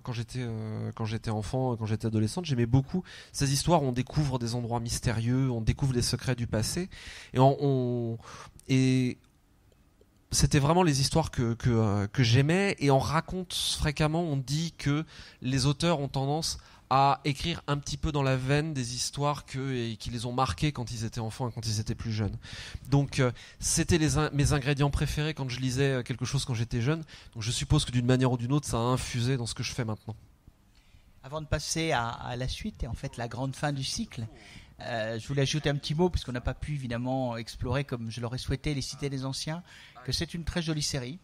quand j'étais enfant, quand j'étais adolescente, j'aimais beaucoup ces histoires où on découvre des endroits mystérieux, on découvre les secrets du passé, et c'était vraiment les histoires que j'aimais, et on raconte fréquemment, on dit que les auteurs ont tendance à écrire un petit peu dans la veine des histoires qui les ont marqués quand ils étaient enfants et quand ils étaient plus jeunes. Donc c'était mes ingrédients préférés quand je lisais quelque chose quand j'étais jeune. Donc je suppose que d'une manière ou d'une autre, ça a infusé dans ce que je fais maintenant. Avant de passer à la suite et en fait la grande fin du cycle, je voulais ajouter un petit mot, puisqu'on n'a pas pu évidemment explorer comme je l'aurais souhaité les cités des anciens, que c'est une très jolie série,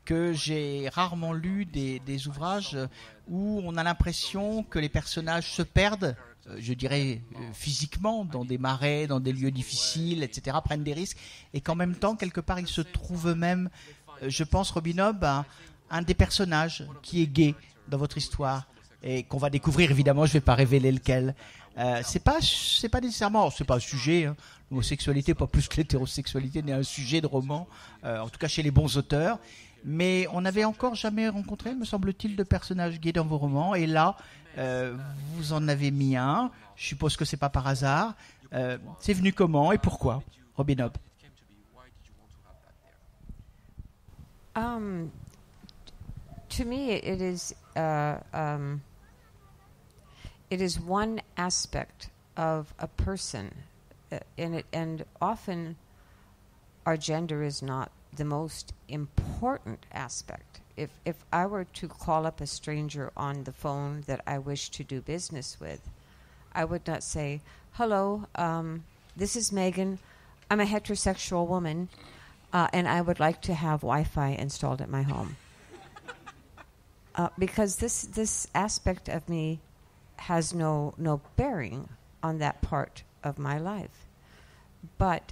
que j'ai rarement lu des ouvrages où on a l'impression que les personnages se perdent, je dirais physiquement, dans des marais, dans des lieux difficiles, etc., prennent des risques, et qu'en même temps, quelque part, ils se trouvent eux-mêmes. Je pense, Robin Hobb, à un des personnages qui est gay dans votre histoire, et qu'on va découvrir, évidemment, je ne vais pas révéler lequel. C'est pas nécessairement, c'est pas un sujet, hein. L'homosexualité, pas plus que l'hétérosexualité, n'est un sujet de roman, en tout cas chez les bons auteurs. Mais on n'avait encore jamais rencontré, me semble-t-il, de personnages gays dans vos romans. Et là, vous en avez mis un. Je suppose que c'est pas par hasard. C'est venu comment et pourquoi, Robin Hobb? To me, it is one aspect of a person, and often our gender is not the most important aspect. If I were to call up a stranger on the phone that I wish to do business with, I would not say, "Hello, this is Megan. I'm a heterosexual woman, and I would like to have Wi-Fi installed at my home." Because this aspect of me has no bearing on that part of my life, but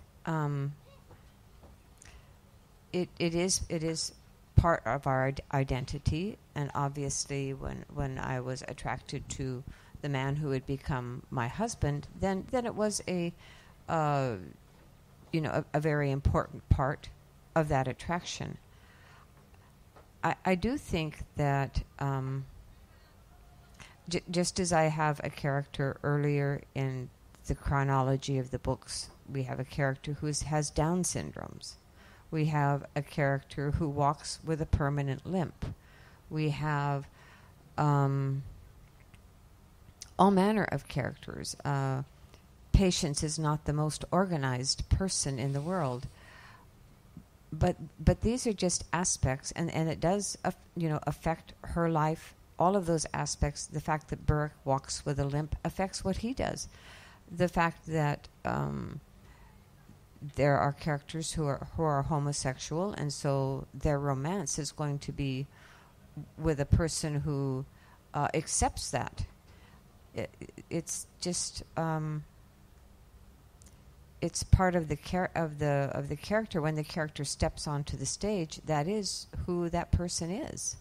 it is part of our identity. And obviously, when I was attracted to the man who would become my husband, then it was a very important part of that attraction. I do think that just as I have a character earlier in the chronology of the books, we have a character who has Down syndromes. We have a character who walks with a permanent limp. We have all manner of characters. Patience is not the most organized person in the world. But these are just aspects, and it does affect her life. All of those aspects, the fact that Burke walks with a limp affects what he does. The fact that there are characters who are homosexual, and so their romance is going to be with a person who accepts that. It's just it's part of the character. When the character steps onto the stage, that is who that person is,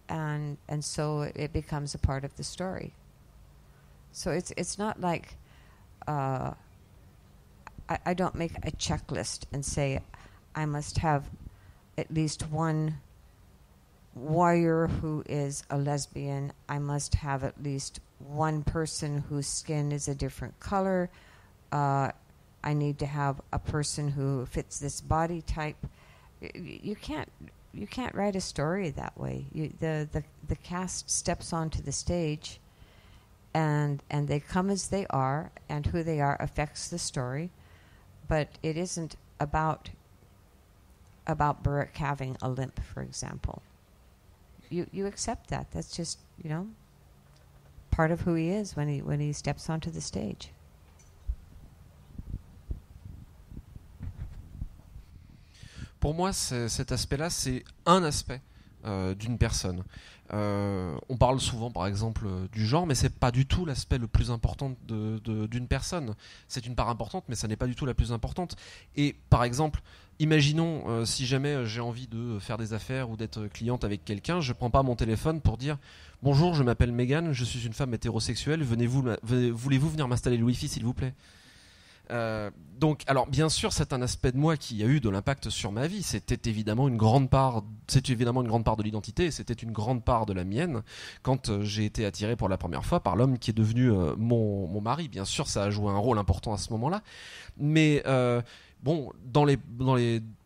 and so it becomes a part of the story. So it's not like I don't make a checklist and say I must have at least one warrior who is a lesbian. I must have at least one person whose skin is a different color. I need to have a person who fits this body type. You can't write a story that way. The cast steps onto the stage, and they come as they are, and who they are affects the story. But it isn't about Burke having a limp, for example. You accept that. That's just part of who he is when he steps onto the stage. Pour moi, cet aspect-là, c'est un aspect d'une personne. On parle souvent, par exemple, du genre, mais c'est pas du tout l'aspect le plus important d'une personne. C'est une part importante, mais ça n'est pas du tout la plus importante. Et par exemple, imaginons si jamais j'ai envie de faire des affaires ou d'être cliente avec quelqu'un, je prends pas mon téléphone pour dire bonjour, je m'appelle Megan, je suis une femme hétérosexuelle, voulez-vous venir m'installer le Wi-Fi, s'il vous plaît? Donc, alors bien sûr, c'est un aspect de moi qui a eu de l'impact sur ma vie. C'était évidemment une grande part de l'identité, et c'était une grande part de la mienne quand j'ai été attiré pour la première fois par l'homme qui est devenu mon mari. Bien sûr, ça a joué un rôle important à ce moment-là, mais bon,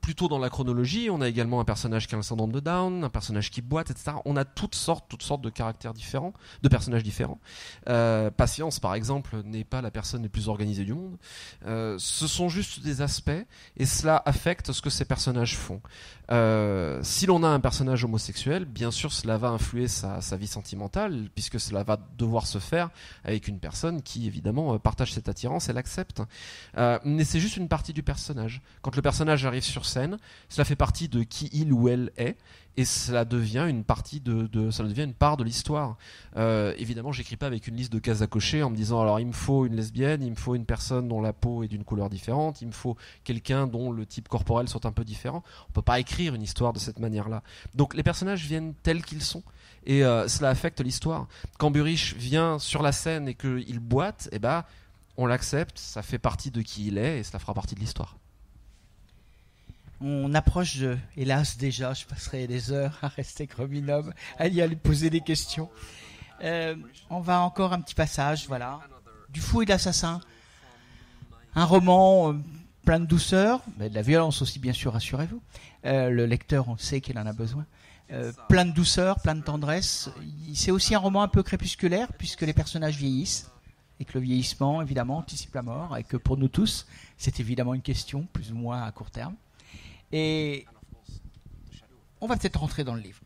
plutôt dans la chronologie, on a également un personnage qui a le syndrome de Down, un personnage qui boite, etc. On a toutes sortes de caractères différents, de personnages différents. Patience, par exemple, n'est pas la personne la plus organisée du monde. Ce sont juste des aspects, et cela affecte ce que ces personnages font. Si l'on a un personnage homosexuel, bien sûr, cela va influer sa vie sentimentale, puisque cela va devoir se faire avec une personne qui, évidemment, partage cette attirance et l'accepte. Mais c'est juste une partie du personnage. Quand le personnage arrive sur scène, cela fait partie de qui il ou elle est, et cela devient une partie ça devient une part de l'histoire. Évidemment, j'écris pas avec une liste de cases à cocher en me disant alors il me faut une lesbienne, il me faut une personne dont la peau est d'une couleur différente, il me faut quelqu'un dont le type corporel soit un peu différent. On peut pas écrire une histoire de cette manière-là. Donc les personnages viennent tels qu'ils sont, et cela affecte l'histoire. Quand Burrish vient sur la scène et qu'il boite, on l'accepte, ça fait partie de qui il est, et cela fera partie de l'histoire. On approche hélas déjà, je passerai des heures à rester comme une homme, à lui poser des questions. On va encore un petit passage, voilà. Du fou et de l'assassin. Un roman plein de douceur, mais de la violence aussi, bien sûr, rassurez-vous. Le lecteur, on sait qu'il en a besoin. Plein de douceur, plein de tendresse. C'est aussi un roman un peu crépusculaire, puisque les personnages vieillissent, et que le vieillissement, évidemment, anticipe la mort, et que pour nous tous, c'est évidemment une question, plus ou moins à court terme. Et on va peut-être rentrer dans le livre.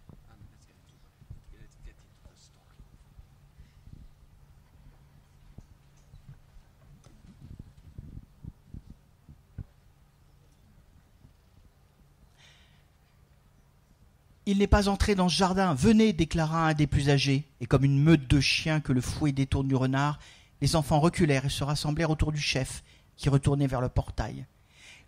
Il n'est pas entré dans ce jardin. Venez, déclara un des plus âgés. Et comme une meute de chiens que le fouet détourne du renard, les enfants reculèrent et se rassemblèrent autour du chef, qui retournait vers le portail.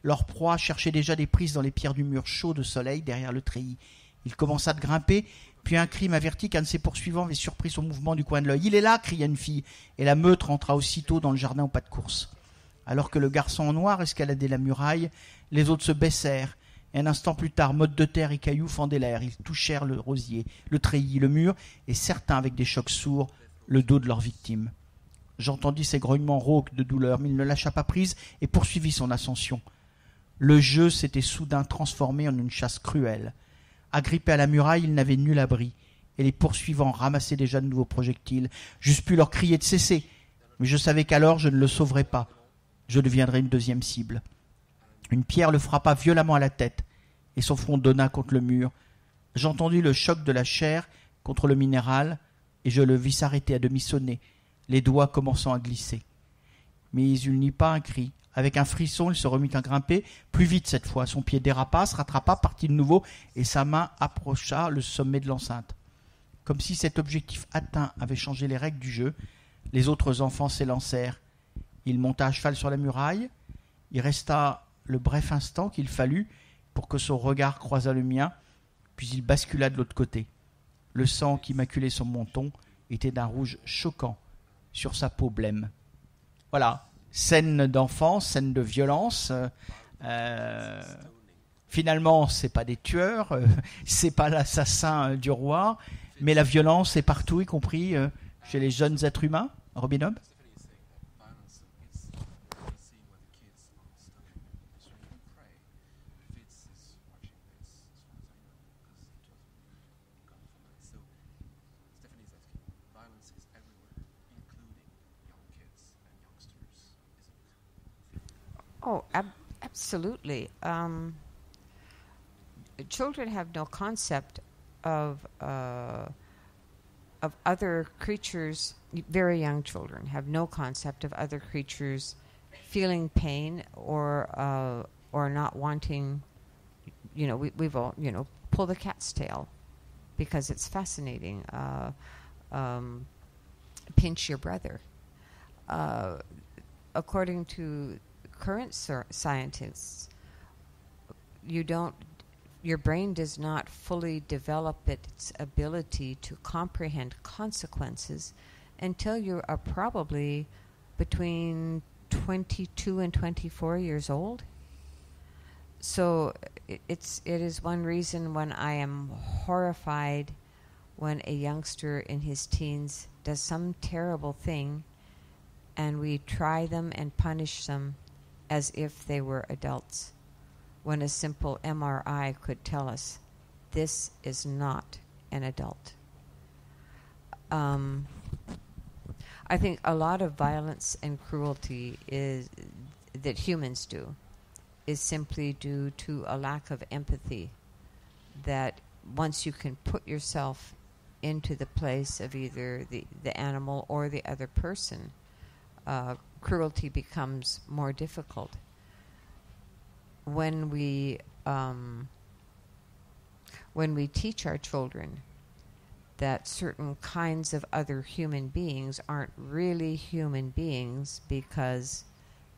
Leur proie cherchait déjà des prises dans les pierres du mur chaud de soleil derrière le treillis. Il commença de grimper, puis un cri m'avertit qu'un de ses poursuivants avait surpris son mouvement du coin de l'œil. « Il est là !» cria une fille, et la meute rentra aussitôt dans le jardin au pas de course. Alors que le garçon en noir escaladait la muraille, les autres se baissèrent, et un instant plus tard, mottes de terre et cailloux fendaient l'air. Ils touchèrent le rosier, le treillis, le mur, et certains, avec des chocs sourds, le dos de leur victime. J'entendis ces grognements rauques de douleur, mais il ne lâcha pas prise et poursuivit son ascension. Le jeu s'était soudain transformé en une chasse cruelle. Agrippés à la muraille, ils n'avaient nul abri, et les poursuivants ramassaient déjà de nouveaux projectiles. J'eusse pu leur crier de cesser, Mais je savais qu'alors je ne le sauverais pas. Je deviendrais une deuxième cible. Une pierre le frappa violemment à la tête, et son front donna contre le mur. J'entendis le choc de la chair contre le minéral, et je le vis s'arrêter à demi sonné, les doigts commençant à glisser. Mais il n'y pas un cri. Avec un frisson, il se remit à grimper, plus vite cette fois. Son pied dérapa, se rattrapa, partit de nouveau, et sa main approcha le sommet de l'enceinte. Comme si cet objectif atteint avait changé les règles du jeu, les autres enfants s'élancèrent. Il monta à cheval sur la muraille. Il resta le bref instant qu'il fallut pour que son regard croisât le mien, puis il bascula de l'autre côté. Le sang qui maculait son menton était d'un rouge choquant sur sa peau blême. Voilà, scène d'enfance, scène de violence. Finalement, c'est pas des tueurs, c'est pas l'assassin du roi, mais la violence est partout, y compris chez les jeunes êtres humains. Robin Hobb? Oh, absolutely. Children have no concept of other creatures. Very young children have no concept of other creatures feeling pain or not wanting. You know, we've all pull the cat's tail because it's fascinating. Pinch your brother. According to current scientists, your brain does not fully develop its ability to comprehend consequences until you are probably between 22 and 24 years old. So it is one reason when I am horrified when a youngster in his teens does some terrible thing and we try them and punish them as if they were adults, when a simple MRI could tell us this is not an adult. I think a lot of violence and cruelty that humans do is simply due to a lack of empathy, that once you can put yourself into the place of either the animal or the other person, cruelty becomes more difficult. When we teach our children that certain kinds of other human beings aren't really human beings because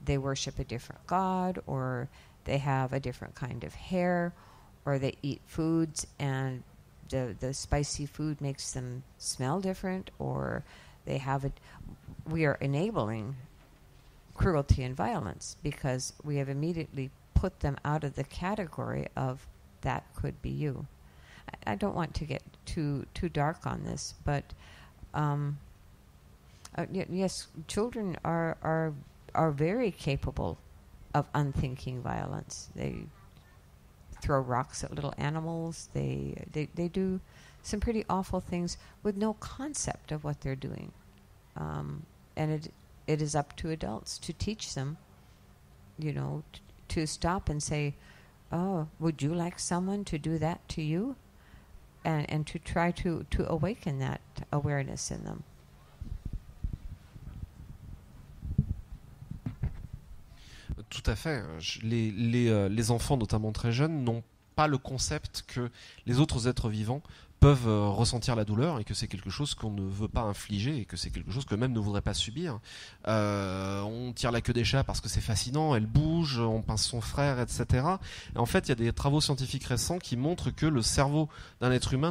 they worship a different god, or they have a different kind of hair, or they eat foods and the spicy food makes them smell different, or they have we are enabling cruelty and violence because we have immediately put them out of the category of that could be you. I don't want to get too dark on this, but yes, children are very capable of unthinking violence. They throw rocks at little animals. They do some pretty awful things with no concept of what they're doing, and it is up to adults to teach them, to stop and say, "Oh, would you like someone to do that to you?" And to try to awaken that awareness in them. Tout à fait. Les enfants, notamment très jeunes, n'ont pas le concept que les autres êtres vivants peuvent ressentir la douleur et que c'est quelque chose qu'on ne veut pas infliger et que c'est quelque chose qu'eux-mêmes ne voudraient pas subir. On tire la queue des chats parce que c'est fascinant, elle bouge, on pince son frère, etc. Et en fait, il y a des travaux scientifiques récents qui montrent que le cerveau d'un être humain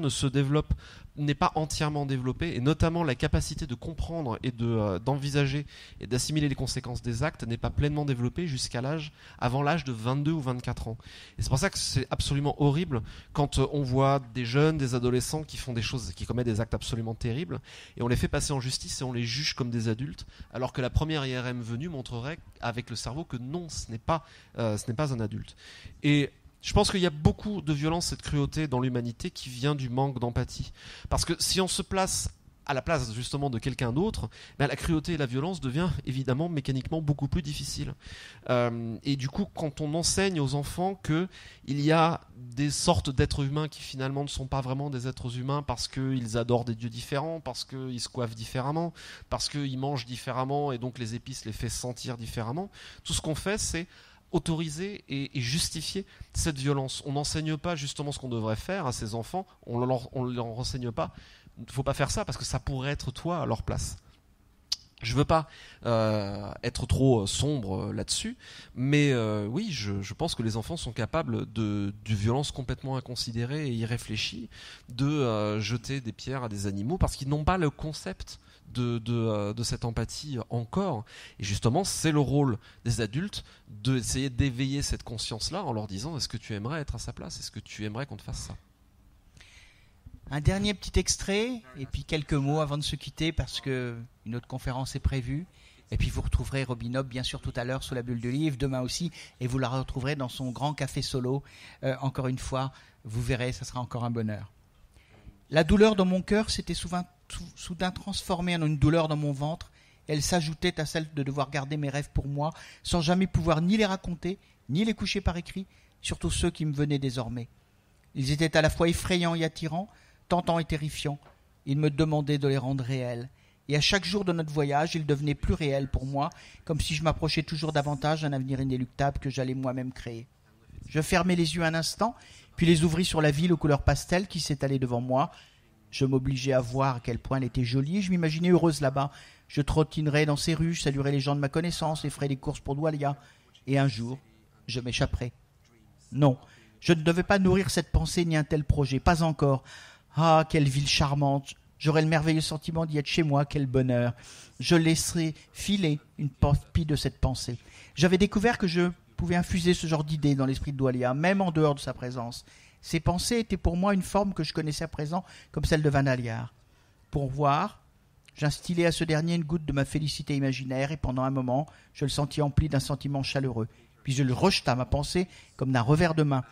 n'est pas entièrement développé, et notamment la capacité de comprendre et d'envisager et d'assimiler les conséquences des actes n'est pas pleinement développée avant l'âge de 22 ou 24 ans. Et c'est pour ça que c'est absolument horrible quand on voit des jeunes, des adolescents qui commettent des actes absolument terribles, et on les fait passer en justice et on les juge comme des adultes, alors que la première IRM venue montrerait avec le cerveau que non, ce n'est pas un adulte. Et je pense qu'il y a beaucoup de violence et de cruauté dans l'humanité qui vient du manque d'empathie. Parce que si on se place à la place justement de quelqu'un d'autre, la cruauté et la violence devient évidemment mécaniquement beaucoup plus difficile. Et du coup, quand on enseigne aux enfants qu'il y a des sortes d'êtres humains qui finalement ne sont pas vraiment des êtres humains parce qu'ils adorent des dieux différents, parce qu'ils se coiffent différemment, parce qu'ils mangent différemment et donc les épices les fait sentir différemment, tout ce qu'on fait, c'est autoriser et justifier cette violence. On n'enseigne pas justement ce qu'on devrait faire à ces enfants, on ne leur renseigne pas. Il ne faut pas faire ça parce que ça pourrait être toi à leur place. Je ne veux pas être trop sombre là-dessus, mais oui, je pense que les enfants sont capables de violence complètement inconsidérée et irréfléchie, de jeter des pierres à des animaux parce qu'ils n'ont pas le concept de cette empathie encore. Et justement, c'est le rôle des adultes d'essayer d'éveiller cette conscience-là en leur disant: est-ce que tu aimerais être à sa place? Est-ce que tu aimerais qu'on te fasse ça? Un dernier petit extrait, et puis quelques mots avant de se quitter, parce que une autre conférence est prévue. Et puis vous retrouverez Robin Hobb, bien sûr, tout à l'heure sous la bulle de livre, demain aussi, et vous la retrouverez dans son grand café solo. Encore une fois, vous verrez, ça sera encore un bonheur. La douleur dans mon cœur s'était soudain transformée en une douleur dans mon ventre. Elle s'ajoutait à celle de devoir garder mes rêves pour moi, sans jamais pouvoir ni les raconter, ni les coucher par écrit, surtout ceux qui me venaient désormais. Ils étaient à la fois effrayants et attirants, tentants et terrifiants. Il me demandait de les rendre réels. Et à chaque jour de notre voyage, ils devenaient plus réels pour moi, comme si je m'approchais toujours davantage d'un avenir inéluctable que j'allais moi-même créer. Je fermai les yeux un instant, puis les ouvris sur la ville aux couleurs pastel qui s'étalait devant moi. Je m'obligeais à voir à quel point elle était jolie, et je m'imaginais heureuse là-bas. Je trottinerais dans ces rues, je saluerais les gens de ma connaissance et ferais des courses pour Doualia. Et un jour, je m'échapperais. Non, je ne devais pas nourrir cette pensée ni un tel projet, pas encore. Ah, quelle ville charmante! J'aurais le merveilleux sentiment d'y être chez moi, quel bonheur! Je laisserais filer une copie de cette pensée. J'avais découvert que je pouvais infuser ce genre d'idées dans l'esprit de Doualia, même en dehors de sa présence. Ces pensées étaient pour moi une forme que je connaissais à présent comme celle de Vanaliar. Pour voir, j'instillai à ce dernier une goutte de ma félicité imaginaire, et pendant un moment, je le sentis empli d'un sentiment chaleureux. Puis je le rejeta, ma pensée, comme d'un revers de main.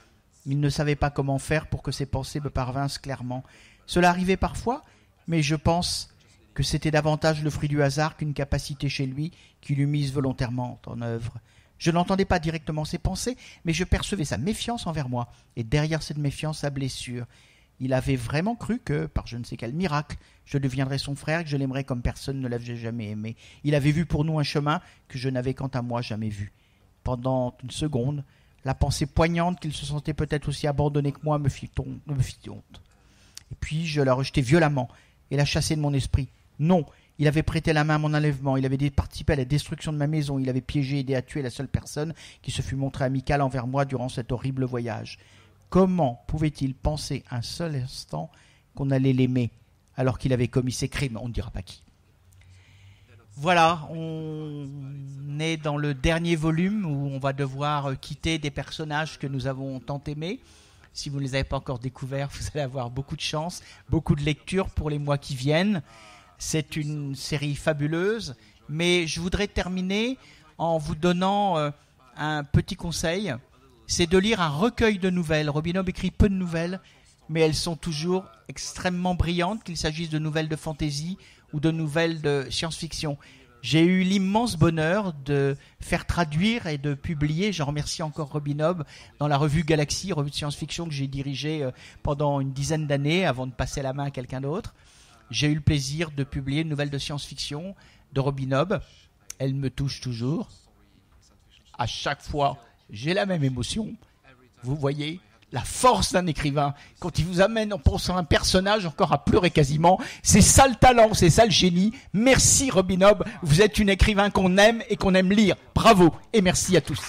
Il ne savait pas comment faire pour que ses pensées me parvinssent clairement. Cela arrivait parfois, mais je pense que c'était davantage le fruit du hasard qu'une capacité chez lui qui l'eût mise volontairement en œuvre. Je n'entendais pas directement ses pensées, mais je percevais sa méfiance envers moi, et derrière cette méfiance, sa blessure. Il avait vraiment cru que, par je ne sais quel miracle, je deviendrais son frère et que je l'aimerais comme personne ne l'avait jamais aimé. Il avait vu pour nous un chemin que je n'avais quant à moi jamais vu. Pendant une seconde, la pensée poignante qu'il se sentait peut-être aussi abandonné que moi me fit honte. Et puis je la rejetai violemment et la chassai de mon esprit. Non, il avait prêté la main à mon enlèvement, il avait participé à la destruction de ma maison, il avait piégé et aidé à tuer la seule personne qui se fût montrée amicale envers moi durant cet horrible voyage. Comment pouvait-il penser un seul instant qu'on allait l'aimer alors qu'il avait commis ces crimes? On ne dira pas qui. Voilà, on est dans le dernier volume où on va devoir quitter des personnages que nous avons tant aimés. Si vous ne les avez pas encore découverts, vous allez avoir beaucoup de chance, beaucoup de lectures pour les mois qui viennent. C'est une série fabuleuse, mais je voudrais terminer en vous donnant un petit conseil. C'est de lire un recueil de nouvelles. Robin Hobb écrit peu de nouvelles, mais elles sont toujours extrêmement brillantes, qu'il s'agisse de nouvelles de fantasy ou de nouvelles de science-fiction. J'ai eu l'immense bonheur de faire traduire et de publier, je remercie encore Robin Hobb, dans la revue Galaxy, revue de science-fiction que j'ai dirigée pendant une dizaine d'années avant de passer la main à quelqu'un d'autre. J'ai eu le plaisir de publier une nouvelle de science-fiction de Robin Hobb. Elle me touche toujours. À chaque fois, j'ai la même émotion. Vous voyez la force d'un écrivain, quand il vous amène en pensant un personnage encore à pleurer quasiment, c'est ça le talent, c'est ça le génie. Merci Robin Hobb, vous êtes une écrivain qu'on aime et qu'on aime lire. Bravo et merci à tous.